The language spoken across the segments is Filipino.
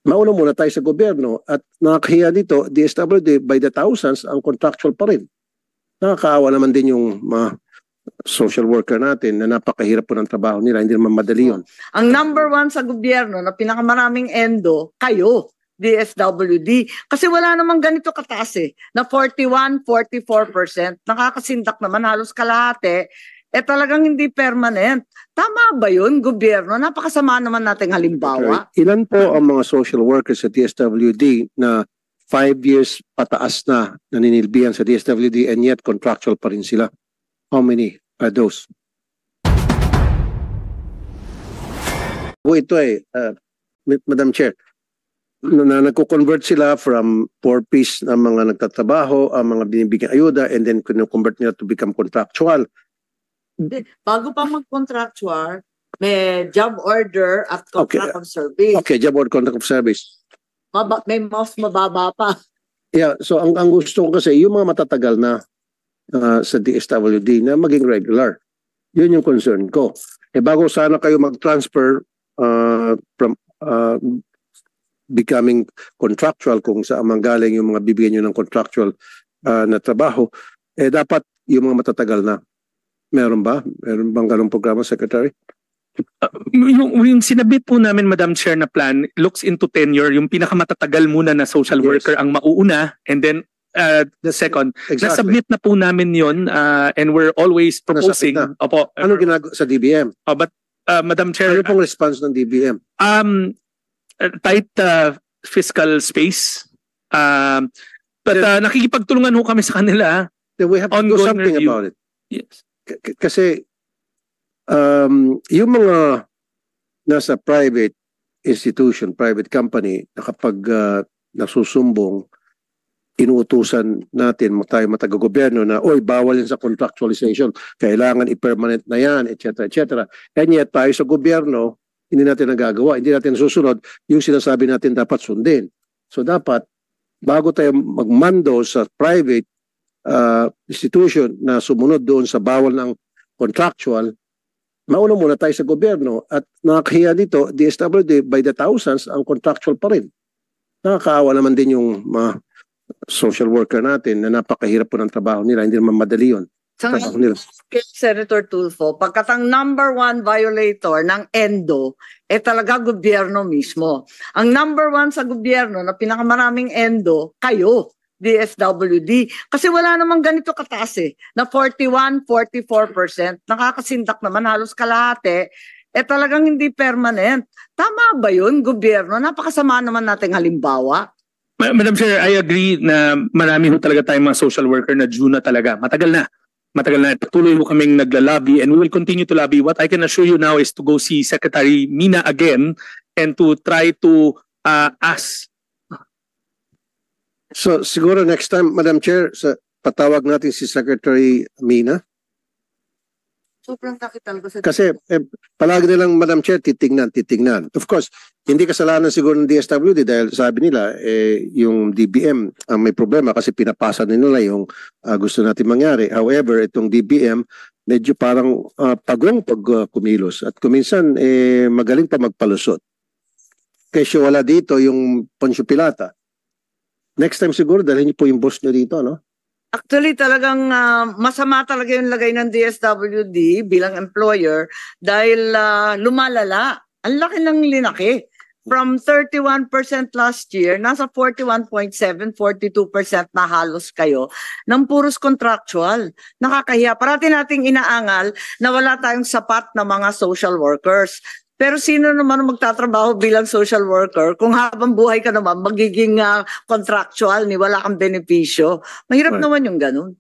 Mauna muna tayo sa gobyerno at nakakahiya dito, DSWD by the thousands ang contractual pa rin. Nakakaawa naman din yung mga social worker natin na napakahirap po ng trabaho nila, hindi naman madali yun. Ang number one sa gobyerno na pinakamaraming endo, kayo, DSWD. Kasi wala namang ganito kataas na 41-44%. Nakakasindak naman halos kalahati. Talagang hindi permanent. Tama ba yun, gobyerno? Napakasama naman nating halimbawa. Ilan po ang mga social workers sa DSWD na 5 years pataas na naninilbihan sa DSWD and yet contractual pa rin sila? How many are those? Ito Madam Chair, na nagko-convert sila from 4-piece na mga nagtatrabaho, ang mga binibigyan ayuda, and then kino-convert nila to become contractual. Bago pa mag-contractual, may job order at contract of service. Okay, job order, contract of service. May mas mababa pa. Yeah, so ang gusto ko kasi, yung mga matatagal na sa DSWD na maging regular. Yun yung concern ko. Bago sana kayo mag-transfer from becoming contractual, kung saan manggaling yung mga bibigyan nyo ng contractual na trabaho, dapat yung mga matatagal na. Meron ba? Meron bang ganong programa, Secretary? Yung sinabit po namin, Madam Chair, na plan looks into tenure. Yung pinakamatatagal muna na social worker ang mauuna, and then the second. Exactly. Na-submit na po namin yun, and we're always proposing. Opo. Ano ginagawa sa DBM? But Madam Chair, ano pong response ng DBM? Tight fiscal space. But nakikipagtulungan ho kami sa kanila. Then we have to do something review about it. Yes. Kasi yung mga nasa private institution, private company, na kapag nasusumbong, inuutusan natin tayo mataga-gobyerno na, oy, bawal yan sa contractualization, kailangan i-permanent na yan, etc. etc. And yet, tayo sa gobyerno, hindi natin nagagawa, hindi natin susunod yung sinasabi natin dapat sundin. So dapat, bago tayo magmando sa private institution na sumunod doon sa bawal ng contractual, mauna muna tayo sa gobyerno at nakakahiya dito, DSWD by the thousands ang contractual pa rin. Nakakaawa naman din yung mga social worker natin na napakahirap po ng trabaho nila, hindi naman madali yun. Senator Tulfo, pagkatang number one violator ng ENDO, talaga gobyerno mismo. Ang number one sa gobyerno na pinakamaraming ENDO, kayo, DSWD. Kasi wala namang ganito kataas na 41-44%. Nakakasindak naman halos kalahati. Talagang hindi permanent. Tama ba yun, gobyerno? Napakasama naman nating halimbawa. Madam Chair, I agree na marami ho talaga tayong mga social worker na due na talaga. Matagal na. Patuloy ho kaming nagla-lobby and we will continue to lobby. What I can assure you now is to go see Secretary Mina again and to try to ask. So siguro next time, Madam Chair, patawag natin si Secretary Mina. Sobrang kakital ko sa... Kasi palagi nilang, Madam Chair, titingnan. Of course, hindi kasalanan siguro ng DSWD dahil sabi nila, yung DBM ang may problema kasi pinapasa nila yung gusto natin mangyari. However, itong DBM, medyo parang pagong kumilos. At kuminsan, magaling pa magpalusot. Kasi wala dito yung Poncio Pilata. Next time siguro, dalhin niyo po yung boss niyo dito, no? Actually, talagang masama talaga yung lagay ng DSWD bilang employer dahil lumalala. Ang laki ng linaki. From 31% last year, nasa 41.7, 42% na halos kayo ng puros contractual. Nakakahiya. Parati nating inaangal na wala tayong sapat na mga social workers. Pero sino naman magtatrabaho bilang social worker kung habang buhay ka naman magiging contractual ni wala kang benepisyo? Mahirap naman yung ganun.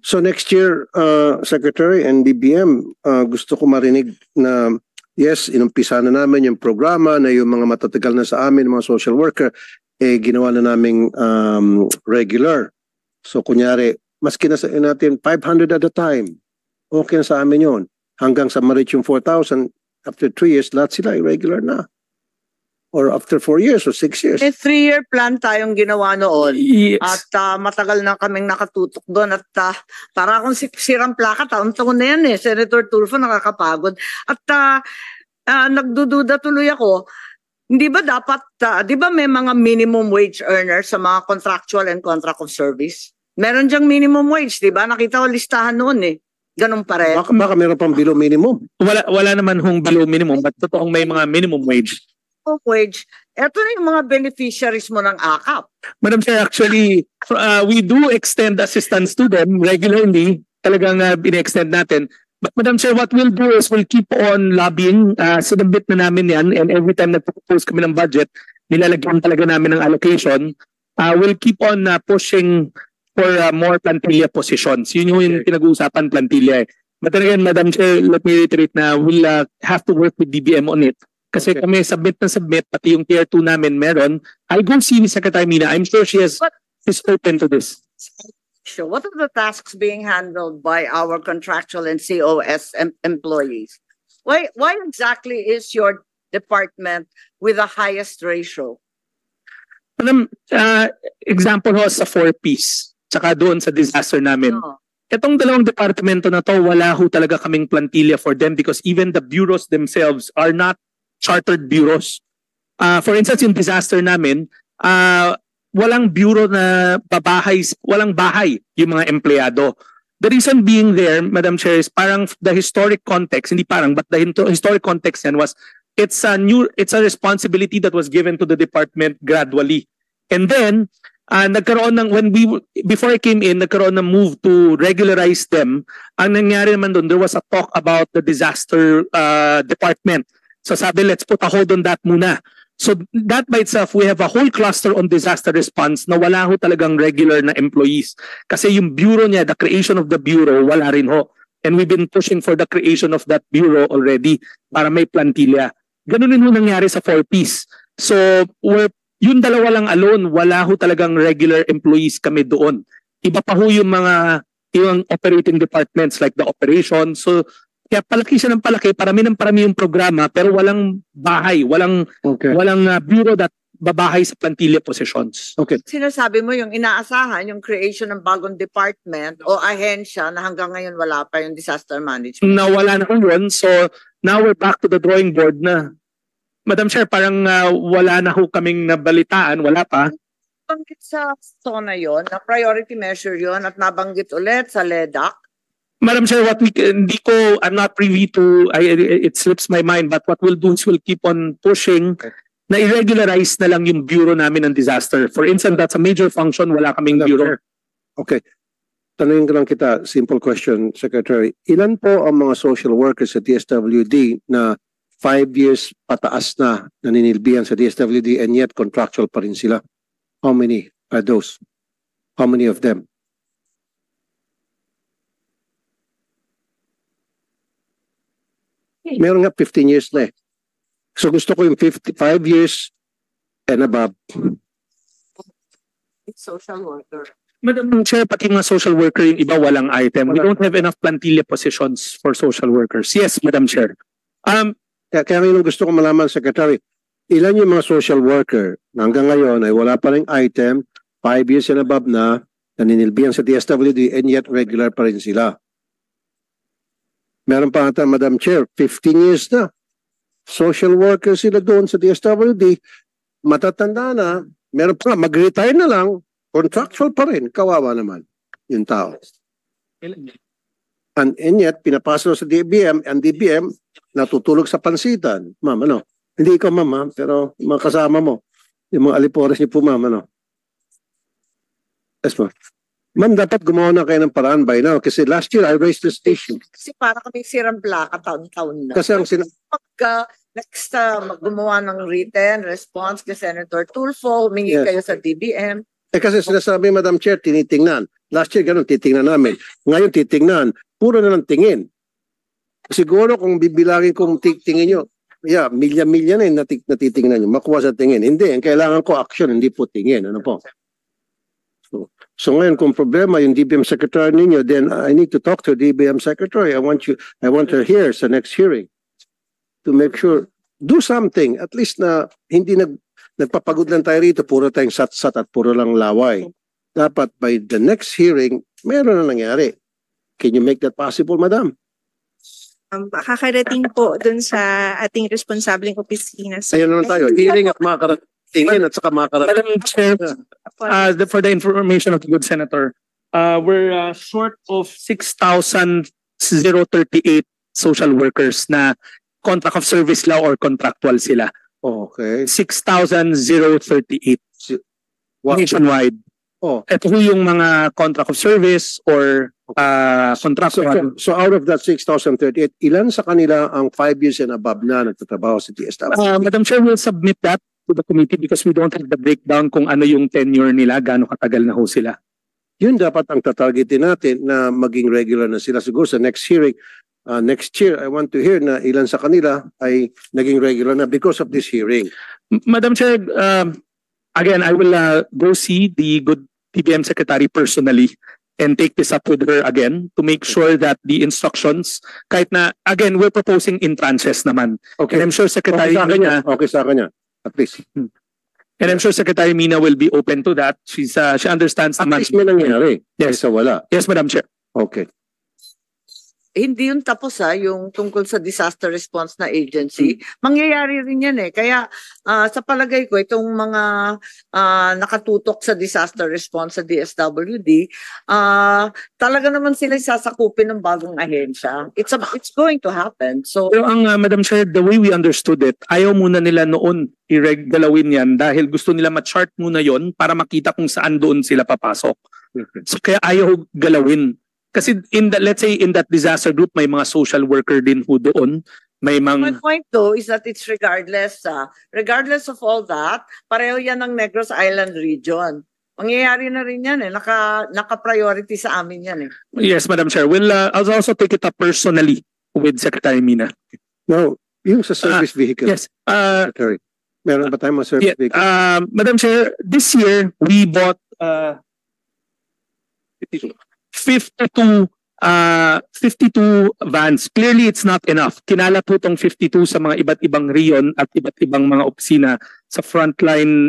So next year, Secretary and DBM, gusto ko marinig na yes, inumpisa na namin yung programa na yung mga matatagal na sa amin, mga social worker, ginawa na naming regular. So kunyari, maski na sa natin 500 at a time, okay na sa amin yun. Hanggang sa ma-reach yung 4,000, after 3 years, lahat sila irregular na. Or after 4 years or 6 years. 3-year plan tayong ginawa noon. Yes. At matagal na kaming nakatutok doon. At para akong sirang plaka, taon-taon na yan Senator Tulfo, nakakapagod. At nagdududa tuloy ako, Hindi ba dapat, di ba may mga minimum wage earners sa mga contractual and contract of service? Meron diyang minimum wage, di ba? Nakita ko listahan noon eh. Ganun pa rin. Baka meron pang below minimum. Wala naman hong below minimum, but totoong may mga minimum wage. Minimum wage. Ito na yung mga beneficiaries mo ng AKAP. Madam Chair, actually, we do extend assistance to them regularly. Talagang bine-extend natin. But Madam Chair, what we'll do is we'll keep on lobbying. Sinabit na namin yan, and every time nagpo-propose kami ng budget, nilalagyan talaga namin ng allocation. We'll keep on pushing for more plantilla positions. Yun yung pinag-uusapan, plantilla. But then again, Madam Chair, let me reiterate na we'll have to work with DBM on it. Kasi kami submit, pati yung tier 2 namin meron. I'll go see Secretary Mina. I'm sure she's open to this. So what are the tasks being handled by our contractual and COS employees? Why exactly is your department with the highest ratio? Madam, example ho sa 4-piece, tsaka doon sa disaster namin. No. Itong dalawang departamento na to, wala ho talaga kaming plantilla for them because even the bureaus themselves are not chartered bureaus. For instance, yung disaster namin, walang bureau na walang bahay yung mga empleyado. The reason being there, Madam Chair, is parang the historic context, hindi parang, but the historic context yan was, it's a responsibility that was given to the department gradually. And then, nagkaroon ng, before I came in, nagkaroon ng move to regularize them. Ang nangyari naman doon, there was a talk about the disaster department. So sabi, let's put a hold on that muna. So that by itself, we have a whole cluster on disaster response na wala ho talagang regular na employees. Kasi yung bureau niya, the creation of the bureau, wala rin ho. And we've been pushing for the creation of that bureau already para may plantilla. Ganun din ho nangyari sa 4-piece. So yung dalawa lang alone, wala ho talagang regular employees kami doon. Iba pa ho yung mga operating departments like the operations. So kaya palaki siya ng palaki, parami yung programa, pero walang bahay, walang bureau that babahay sa plantilla positions. Okay. Sinasabi mo yung inaasahan, yung creation ng bagong department o ahensya na hanggang ngayon wala pa yung disaster management. Nawala na ho yun. So now we're back to the drawing board na. Madam Chair, parang wala na ho kaming nabalitaan, wala pa. Nabanggit sa SONA yon, na priority measure yon at nabanggit ulit sa LEDAC. Madam Chair, I'm not privy to, it slips my mind, but what we'll do is we'll keep on pushing na i-regularize na lang yung bureau namin ng disaster. For instance, that's a major function, wala kaming bureau. Okay. Tanungin ko lang kita, simple question, Secretary. Ilan po ang mga social workers sa DSWD na 5 years pataas na naninilbihan sa DSWD and yet contractual pa rin sila? How many are those? How many of them? Meron nga 15 years na eh. So gusto ko yung 55 years and above. Social worker. Madam Chair, pati mga social worker yung iba walang item. We don't have enough plantilla positions for social workers. Yes, Madam Chair. Kaya ngayon gusto ko malaman, Secretary, ilan yung mga social worker na hanggang ngayon ay wala pa rin item, 5 years and above na, naninilbihan sa DSWD and yet regular pa rin sila. Meron pa ata, Madam Chair, 15 years na. Social worker sila doon sa DSWD, matatanda na, meron pa, mag-retire na lang, contractual pa rin, kawawa naman yung tao. And yet, pinapasok sa DBM, ang DBM, natutulog sa pansitan. Ma'am, ano? Hindi ikaw, ma'am, pero mga kasama mo, yung mga alipores niyo po, ma'am, ano? Yes, ma'am. Ma'am, dapat gumawa na kayo ng paraan by now kasi last year I raised this issue. Kasi para kami sirang plaka taon-taon na. Kasi ang Pagka next gumawa ng written response kay Senator Tulfo, humingi Yes. kayo sa DBM. kasi sinasabi, Madam Chair, tinitingnan. Last year, ganun, titingnan namin. Ngayon, titingnan. Puro na lang tingin. Siguro kung bibilangin kung tingin nyo, milya-milya na yung natitingnan nyo. Makuha sa tingin. Hindi, ang kailangan ko action, hindi po tingin. Ano po? So ngayon, kung problema yung DBM Secretary ninyo, then I need to talk to DBM Secretary. I want her here sa next hearing to make sure, do something. At least na hindi nagpapagod lang tayo rito, puro tayong sat-sat at puro lang laway. Dapat by the next hearing, meron na nangyari. Can you make that possible, Madam? Makakarating po dun sa ating responsableng opisina. Ayun naman tayo. Hearing at makakaratingin at saka makakarating. Madam Chair, for the information of the good senator, we're short of 6,038 social workers na contract of service law or contractual sila. Okay. 6,038 nationwide. Oh. Ito yung mga contract of service or contractual. So out of that 6,038, ilan sa kanila ang 5 years and above na nagtatrabaho sa DSWD? Madam Chair, we'll submit that to the committee because we don't have the breakdown kung ano yung tenure nila, gaano katagal na ho sila. Yun dapat ang tatargetin natin na maging regular na sila. Siguro sa next hearing, next year, I want to hear na ilan sa kanila ay naging regular na because of this hearing. Madam Chair, again, I will go see the good TBM secretary personally and take this up with her again to make sure that the instructions, kahit na, again, we're proposing in tranches naman. Okay. And I'm sure Secretary Mina, Okay sa kanya. At least. and I'm sure Secretary Mina will be open to that. She understands At naman. least may nangyari. Yes. Kaysa wala. Yes, Madam Chair. Okay. Hindi yun tapos yung tungkol sa disaster response na agency. Mangyayari rin yan eh. Kaya sa palagay ko, itong mga nakatutok sa disaster response sa DSWD, talaga naman sila sasakupin ng bagong ahensya. It's going to happen. So, Pero ang Madam Chair, the way we understood it, ayaw muna nila noon galawin yan dahil gusto nila ma-chart muna yon para makita kung saan doon sila papasok. So kaya ayaw galawin. Kasi let's say in that disaster group, may mga social worker din ho doon. May my mga... point though is that it's regardless of all that, pareho yan ng Negros Island region. Mangyayari na rin yan eh. Naka-priority sa amin yan eh. Yes, Madam Chair. I'll also take it up personally with Secretary Mina. Now, yung sa service vehicle. Yes. Secretary. Meron ba tayong mga service vehicle? Madam Chair, this year we bought 52 vans. Clearly, it's not enough. Kinala po itong 52 sa mga iba't ibang riyon at iba't ibang mga opisina sa frontline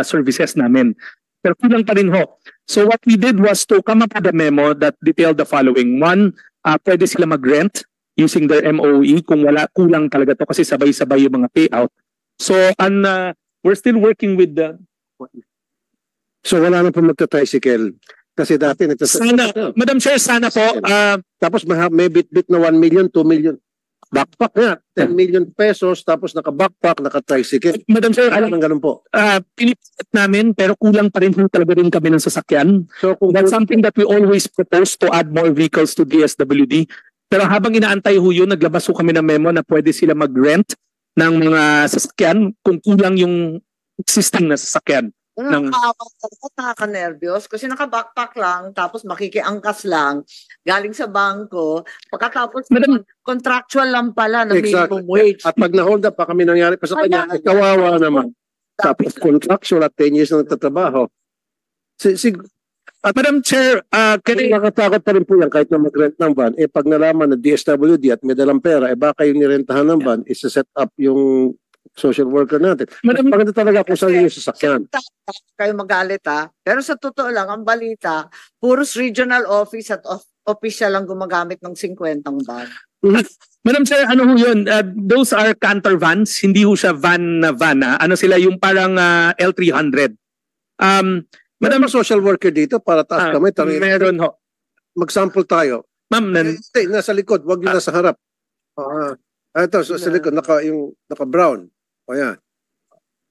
services namin. Pero kulang pa rin ho. So what we did was to come up with a memo that detailed the following. One, pwede sila mag-rent using their MOE kung kulang talaga to kasi sabay-sabay yung mga payout. So we're still working with the... So wala na po magta-tricycle. Kasi dati Sana, Madam Chair, sana po. Tapos may bit-bit na 1 million, 2 million. Backpack nga, 10 million pesos, tapos naka-backpack, naka-tricycle. Madam Chair, Alam ng ganun po. pinipilit namin pero kulang pa rin talaga rin kami ng sasakyan. So kung That's something that we always propose to add more vehicles to DSWD. Pero habang inaantay ho yun, naglabas ho kami ng memo na pwede sila mag-rent ng mga sasakyan kung kulang yung existing na sasakyan. Nakaka-nervyos kasi naka-backpack lang tapos makikiangkas lang galing sa bangko pagkatapos contractual lang pala na minimum wage. At pag na-hold up pa kami nangyari pa sa kanya, kawawa naman. Tapos contractual at 10 years na nagtatrabaho. At Madam Chair, Nakatakot pa rin po yan kahit na mag-rent ng van. Pag nalaman na DSWD at may dalang pera, baka yung nirentahan ng van, isa-set up yung social worker natin. Maganda talaga kung saan yung sasakyan. Kayo magalit pero sa totoo lang, ang balita, puros regional office at official lang gumagamit ng 50 van. Madam Chair, ano ho yun? Those are canter vans, hindi ho siya van na van. Ano sila, yung parang L300. Madam, social worker dito para taas kamay. Meron ho. Mag-sample tayo. Ma'am, nasa likod, wag yung nasa harap. Ito, sa likod, naka-brown. O yan.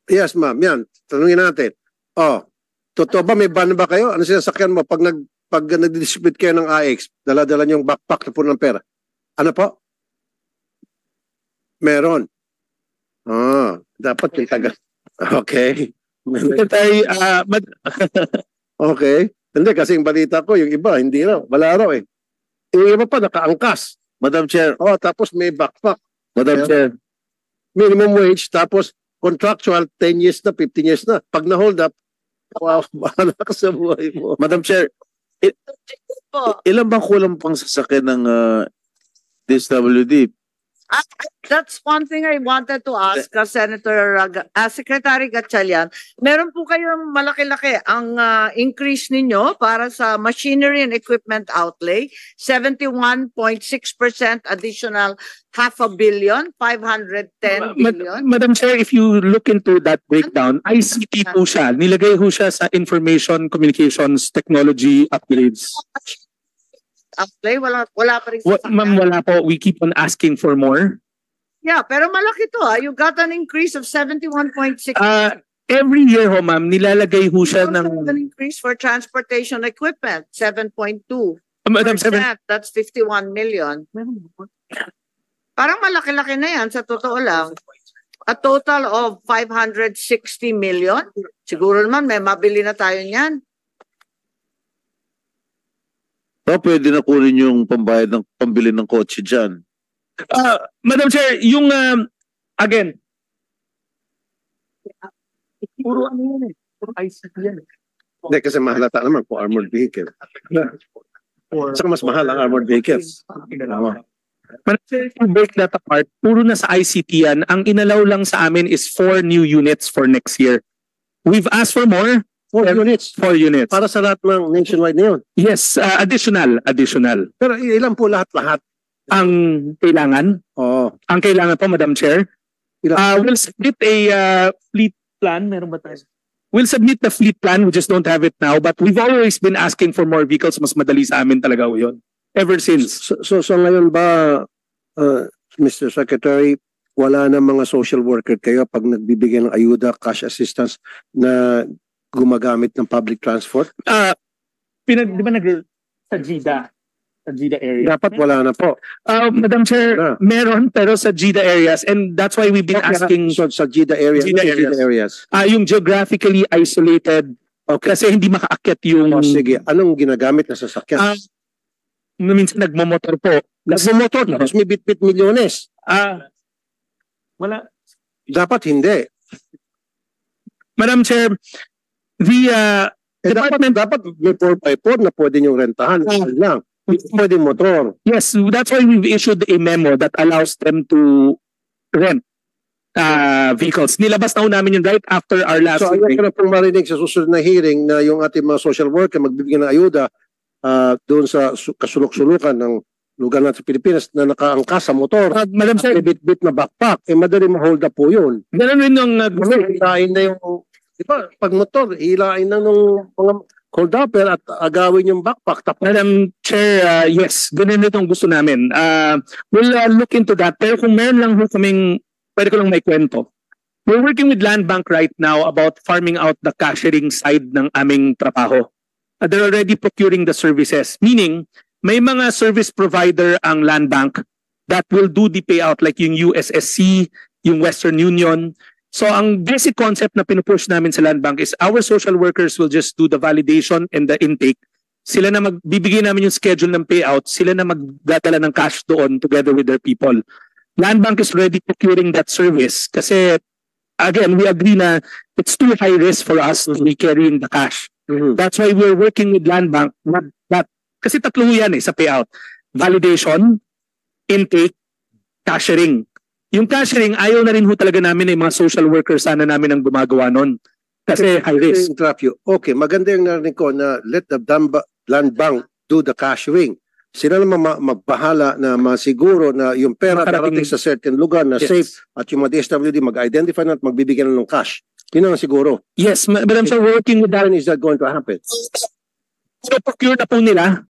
Yes, ma'am. Yan. Tanungin natin. Totoo ba? May van ba kayo? Ano sinasakyan mo? Pag nag-distribute kayo ng AX, dala-dala nyo yung backpack na puno ng pera. Ano po? Meron. Dapat yung taga. Okay. Okay. Hindi, kasi yung balita ko, yung iba, hindi raw. Wala raw eh. Yung iba pa, nakaangkas. Madam Chair, Tapos may backpack. Madam Chair, Minimum wage, tapos contractual, 10 years na, 15 years na. Pag na-hold up, wow, bahala ka sa buhay mo. Madam Chair, Po. ilan bang kulang pang sasakyan ng DSWD? That's one thing I wanted to ask Secretary Gatchalian. Meron po kayong malaki-laki ang increase ninyo para sa machinery and equipment outlay, 71.6% additional $500 million, 510 million. Madam Chair, if you look into that breakdown, ICT po siya. Nilagay ho siya sa Information Communications Technology upgrades. Outlay, wala pa rin Ma'am, wala po. We keep on asking for more. Yeah, pero malaki to You got an increase of 71.6%. Every year ho, ma'am, nilalagay ho siya ng... An increase for transportation equipment, 7.2%. Madam, That's 51 million. Parang malaki-laki na yan sa totoo lang. A total of 560 million. Siguro naman may mabili na tayo niyan. Pwede na kunin yung pambayad ng pambili ng kotse dyan. Madam Chair, yung again, puro ano yan puro ICT yan Hindi, kasi mahalata naman kung armored vehicle. Saka mas mahal ang armored vehicles. Madam Chair, if you break that apart, puro na sa ICT yan. Ang inalaw lang sa amin is 4 new units for next year. We've asked for more. 4 units. 4 units. Para sa lahat ng nationwide na yun. Yes, additional. Pero ilan po lahat-lahat? Ang kailangan? Oo. Ang kailangan po, Madam Chair? Ilan? We'll submit a fleet plan. Meron ba tayo? We'll submit the fleet plan. We just don't have it now. But we've always been asking for more vehicles. Mas madali sa amin talaga yun. Ever since. So ngayon ba, Mr. Secretary, wala na mga social worker kayo pag nagbibigay ng ayuda, cash assistance na gumagamit ng public transport? Di ba sa GIDA? Sa GIDA area? Dapat wala na po. Madam Chair, meron pero sa GIDA areas, and that's why we've been asking So, sa GIDA areas. GIDA areas. Yung geographically isolated, kasi hindi makaakyat yung... Sige, anong ginagamit na sasakyan? Minsan nagmamotor po. Nagmamotor, tapos may bit-bit milyones. Wala. Dapat hindi. Madam Chair, dapat may 4x4 na pwede niyong rentahan. Lang. Pwede motor. Yes, that's why we've issued a memo that allows them to rent vehicles. Nilabas na namin yun right after our last So ayaw ko na pong marinig sa susunod na hearing na yung ating mga social worker magbibigyan ng ayuda doon sa kasulok-sulukan ng lugar natin sa Pilipinas na nakaangkas sa motor. Madam Sir, may bit-bit na backpack. Madali ma-hold up po yun. Ganun rin yung... hilain na yung... Di ba? Pag motor, hilain na ng mga hold upper at agawin yung backpack. Madam Chair, yes, ganun itong gusto namin. We'll look into that. Pero kung meron lang kaming, pwede ko lang may kwento. We're working with Land Bank right now about farming out the cashiering side ng aming trabaho. They're already procuring the services. Meaning, may mga service provider ang Land Bank that will do the payout like yung USSC, yung Western Union. So ang basic concept na pinupush namin sa Land Bank is our social workers will just do the validation and the intake. Sila na magbibigay namin yung schedule ng payout, sila na magdadala ng cash doon together with their people. Land Bank is already procuring that service kasi again, we agree na it's too high risk for us to be carrying the cash. That's why we're working with Land Bank. Kasi tatlo yan sa payout. Validation, intake, cashiering. Yung cashiering, ayaw na rin ho talaga namin mga social workers sana namin ang gumagawa nun. Kasi high risk. Okay, maganda yung narinig ko na let the Land Bank do the cashiering. Sila naman magbahala na masiguro na yung pera darating sa certain lugar na safe at yung mga DSWD mag-identify na at magbibigyan ng cash. Yun ang siguro. Yes, Madam Sir, working with that. When is that going to happen? So procure na po nila